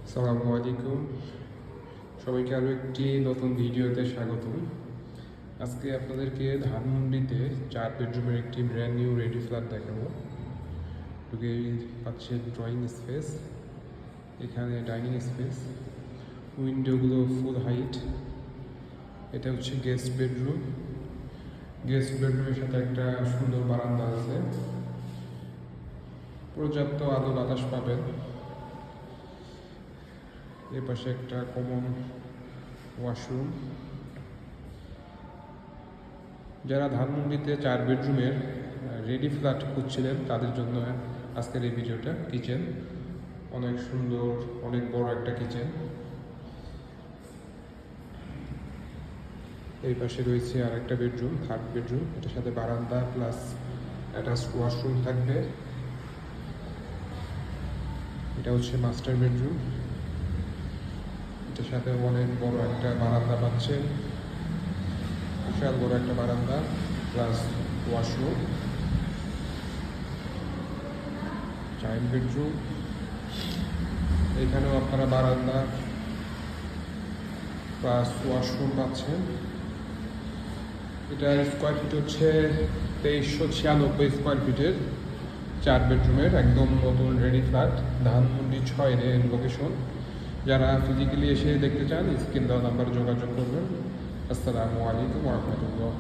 আসসালামু আলাইকুম, সবাইকে আরও একটি নতুন ভিডিওতে স্বাগতম। আজকে আপনাদেরকে ধানমন্ডিতে 4 বেডরুমের একটি ব্র্যান্ড নিউ রেডি ফ্ল্যাট দেখাবো। ঢুকেই পাচ্ছেন ড্রয়িং স্পেস, এখানে ডাইনিং স্পেস, উইন্ডোগুলো ফুল হাইট। এটা হচ্ছে গেস্ট বেডরুম। গেস্ট বেডরুমের সাথে একটা সুন্দর বারান্দা আছে, পর্যাপ্ত আলো বাতাস পাবেন। এর পাশে একটা কমন ওয়াশরুম। যারা ধানমন্ডিতে 4 বেডরুমের রেডি ফ্ল্যাট খুঁজছিলেন তাদের জন্য আজকের এই ভিডিওটা। কিচেন অনেক সুন্দর, অনেক বড় একটা কিচেন। এই পাশে রয়েছে আর একটা বেডরুম, 3rd বেডরুম। এটার সাথে বারান্দা প্লাস অ্যাটাচ ওয়াশরুম থাকবে। এটা হচ্ছে মাস্টার বেডরুম। এটার সাথে অনেক বড় একটা বারান্দা পাচ্ছেন, বিশাল বড় একটা বারান্দা প্লাস ওয়াশরুম। চাইল্ড বেডরুম, এখানেও আপনারা বারান্দা প্লাস ওয়াশরুম পাচ্ছেন। এটার স্কোয়ার ফিট হচ্ছে 2396 স্কোয়ার ফিটের 4 বেডরুমের একদম নতুন রেডি ফ্ল্যাট। ধানমন্ডি 6 লোকেশন। যারা ফিজিক্যালি এসে দেখতে চান স্ক্রিন দেওয়া নাম্বারে যোগাযোগ করবেন। আসসালামু আলাইকুম ওয়া রাহমাতুল্লাহ।